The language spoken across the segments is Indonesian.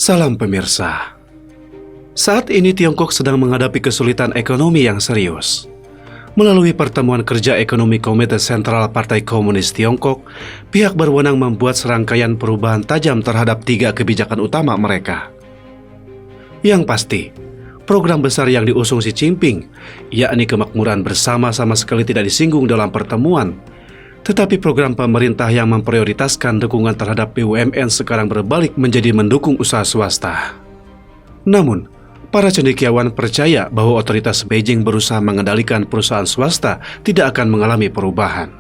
Salam pemirsa. Saat ini Tiongkok sedang menghadapi kesulitan ekonomi yang serius. Melalui pertemuan kerja ekonomi Komite Sentral Partai Komunis Tiongkok, pihak berwenang membuat serangkaian perubahan tajam terhadap 3 kebijakan utama mereka. Yang pasti, program besar yang diusung Xi Jinping, yakni kemakmuran bersama, sama sekali tidak disinggung dalam pertemuan. Tetapi program pemerintah yang memprioritaskan dukungan terhadap BUMN sekarang berbalik menjadi mendukung usaha swasta. Namun, para cendekiawan percaya bahwa otoritas Beijing berusaha mengendalikan perusahaan swasta tidak akan mengalami perubahan.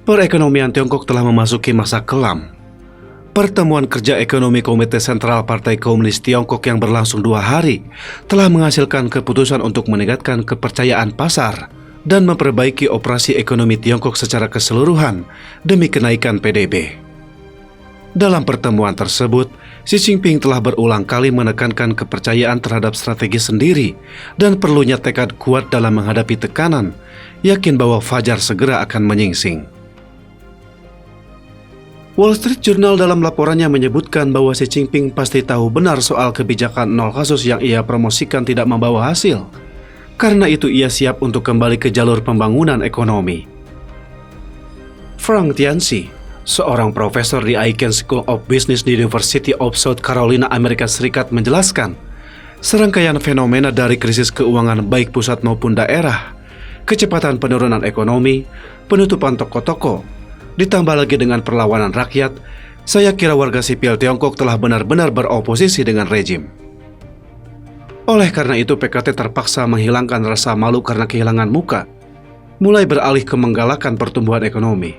Perekonomian Tiongkok telah memasuki masa kelam. Pertemuan kerja ekonomi Komite Sentral Partai Komunis Tiongkok yang berlangsung 2 hari telah menghasilkan keputusan untuk meningkatkan kepercayaan pasar dan memperbaiki operasi ekonomi Tiongkok secara keseluruhan demi kenaikan PDB. Dalam pertemuan tersebut, Xi Jinping telah berulang kali menekankan kepercayaan terhadap strategi sendiri dan perlunya tekad kuat dalam menghadapi tekanan, yakin bahwa fajar segera akan menyingsing. Wall Street Journal dalam laporannya menyebutkan bahwa Xi Jinping pasti tahu benar soal kebijakan 0 kasus yang ia promosikan tidak membawa hasil. Karena itu ia siap untuk kembali ke jalur pembangunan ekonomi. Frank Tianxi, seorang profesor di Icahn School of Business di University of South Carolina, Amerika Serikat menjelaskan, serangkaian fenomena dari krisis keuangan baik pusat maupun daerah, kecepatan penurunan ekonomi, penutupan toko-toko, ditambah lagi dengan perlawanan rakyat, saya kira warga sipil Tiongkok telah benar-benar beroposisi dengan rejim. Oleh karena itu PKT terpaksa menghilangkan rasa malu karena kehilangan muka, mulai beralih ke menggalakan pertumbuhan ekonomi.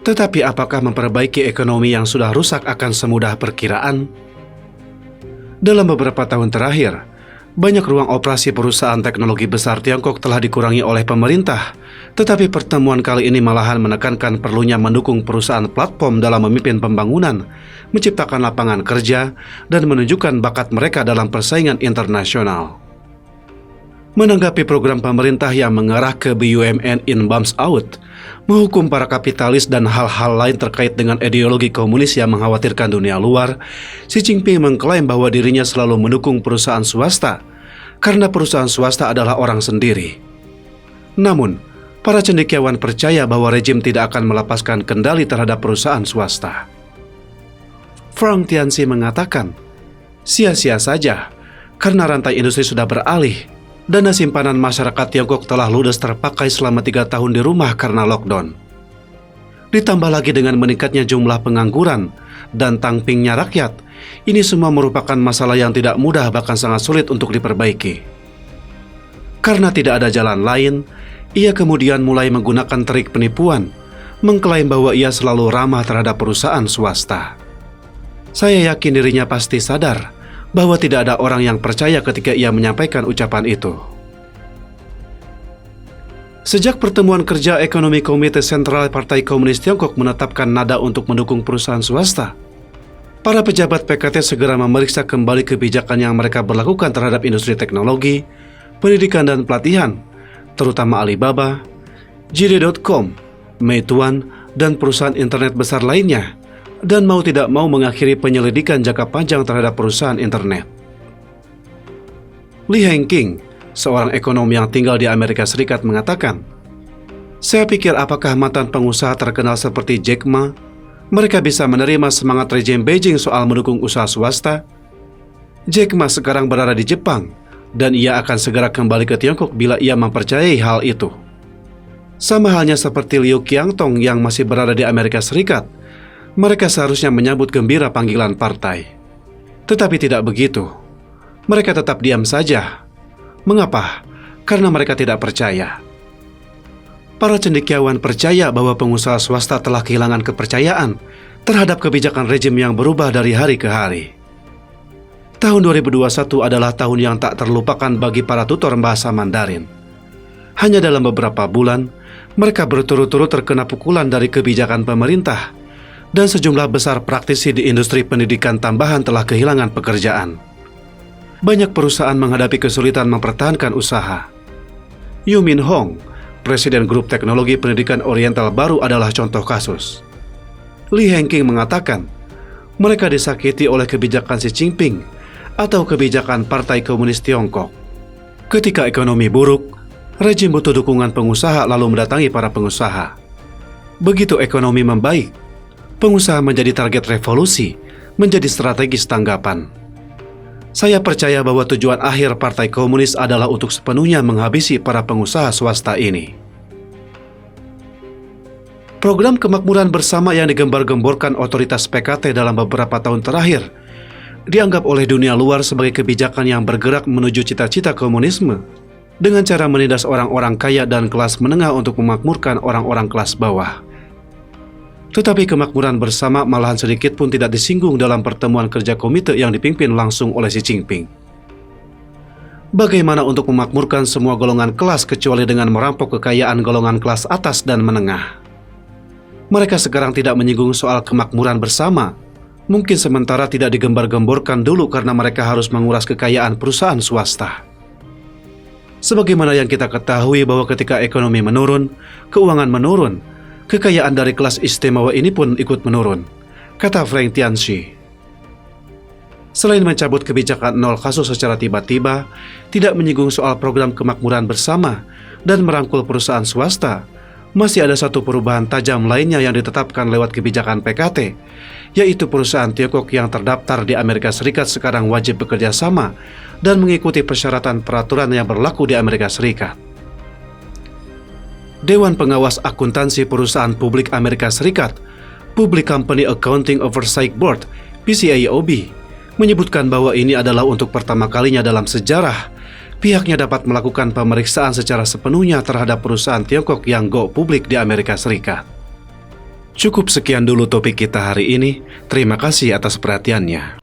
Tetapi apakah memperbaiki ekonomi yang sudah rusak akan semudah perkiraan? Dalam beberapa tahun terakhir, banyak ruang operasi perusahaan teknologi besar Tiongkok telah dikurangi oleh pemerintah, tetapi pertemuan kali ini malahan menekankan perlunya mendukung perusahaan platform dalam memimpin pembangunan, menciptakan lapangan kerja, dan menunjukkan bakat mereka dalam persaingan internasional. Menanggapi program pemerintah yang mengarah ke BUMN in bumps out, menghukum para kapitalis dan hal-hal lain terkait dengan ideologi komunis yang mengkhawatirkan dunia luar, Xi Jinping mengklaim bahwa dirinya selalu mendukung perusahaan swasta, karena perusahaan swasta adalah orang sendiri. Namun, para cendekiawan percaya bahwa rejim tidak akan melepaskan kendali terhadap perusahaan swasta. Frank Tianxi mengatakan, sia-sia saja, karena rantai industri sudah beralih. Dana simpanan masyarakat Tiongkok telah ludes terpakai selama 3 tahun di rumah karena lockdown. Ditambah lagi dengan meningkatnya jumlah pengangguran dan tangpingnya rakyat, ini semua merupakan masalah yang tidak mudah bahkan sangat sulit untuk diperbaiki. Karena tidak ada jalan lain, ia kemudian mulai menggunakan trik penipuan, mengklaim bahwa ia selalu ramah terhadap perusahaan swasta. Saya yakin dirinya pasti sadar bahwa tidak ada orang yang percaya ketika ia menyampaikan ucapan itu. Sejak pertemuan kerja ekonomi Komite Sentral Partai Komunis Tiongkok menetapkan nada untuk mendukung perusahaan swasta, para pejabat PKT segera memeriksa kembali kebijakan yang mereka berlakukan terhadap industri teknologi, pendidikan dan pelatihan, terutama Alibaba, JD.com, Meituan, dan perusahaan internet besar lainnya, dan mau tidak mau mengakhiri penyelidikan jangka panjang terhadap perusahaan internet. Li Hengqing, seorang ekonom yang tinggal di Amerika Serikat mengatakan, saya pikir apakah mantan pengusaha terkenal seperti Jack Ma, mereka bisa menerima semangat rejim Beijing soal mendukung usaha swasta? Jack Ma sekarang berada di Jepang, dan ia akan segera kembali ke Tiongkok bila ia mempercayai hal itu. Sama halnya seperti Liu Qiangtong yang masih berada di Amerika Serikat, mereka seharusnya menyambut gembira panggilan partai. Tetapi tidak begitu. Mereka tetap diam saja. Mengapa? Karena mereka tidak percaya. Para cendekiawan percaya bahwa pengusaha swasta telah kehilangan kepercayaan terhadap kebijakan rejim yang berubah dari hari ke hari. Tahun 2021 adalah tahun yang tak terlupakan bagi para tutor bahasa Mandarin. Hanya dalam beberapa bulan, mereka berturut-turut terkena pukulan dari kebijakan pemerintah, dan sejumlah besar praktisi di industri pendidikan tambahan telah kehilangan pekerjaan. Banyak perusahaan menghadapi kesulitan mempertahankan usaha. Yu Min Hong, Presiden Grup Teknologi Pendidikan Oriental Baru adalah contoh kasus. Li Hengqing mengatakan, Mereka disakiti oleh kebijakan Xi Jinping atau kebijakan Partai Komunis Tiongkok. Ketika ekonomi buruk, rejim butuh dukungan pengusaha lalu mendatangi para pengusaha. Begitu ekonomi membaik, pengusaha menjadi target revolusi, menjadi strategis tanggapan. Saya percaya bahwa tujuan akhir Partai Komunis adalah untuk sepenuhnya menghabisi para pengusaha swasta ini. Program kemakmuran bersama yang digembar-gemborkan otoritas PKT dalam beberapa tahun terakhir dianggap oleh dunia luar sebagai kebijakan yang bergerak menuju cita-cita komunisme dengan cara menindas orang-orang kaya dan kelas menengah untuk memakmurkan orang-orang kelas bawah. Tetapi kemakmuran bersama malahan sedikit pun tidak disinggung dalam pertemuan kerja komite yang dipimpin langsung oleh Xi Jinping. Bagaimana untuk memakmurkan semua golongan kelas kecuali dengan merampok kekayaan golongan kelas atas dan menengah? Mereka sekarang tidak menyinggung soal kemakmuran bersama, mungkin sementara tidak digembar-gemborkan dulu karena mereka harus menguras kekayaan perusahaan swasta. Sebagaimana yang kita ketahui bahwa ketika ekonomi menurun, keuangan menurun, kekayaan dari kelas istimewa ini pun ikut menurun, kata Frank Tianchi. Selain mencabut kebijakan nol kasus secara tiba-tiba, tidak menyinggung soal program kemakmuran bersama, dan merangkul perusahaan swasta, masih ada satu perubahan tajam lainnya yang ditetapkan lewat kebijakan PKT, yaitu perusahaan Tiongkok yang terdaftar di Amerika Serikat sekarang wajib bekerja sama dan mengikuti persyaratan peraturan yang berlaku di Amerika Serikat. Dewan Pengawas Akuntansi Perusahaan Publik Amerika Serikat, Public Company Accounting Oversight Board, PCAOB, menyebutkan bahwa ini adalah untuk pertama kalinya dalam sejarah pihaknya dapat melakukan pemeriksaan secara sepenuhnya terhadap perusahaan Tiongkok yang go publik di Amerika Serikat. Cukup sekian dulu topik kita hari ini. Terima kasih atas perhatiannya.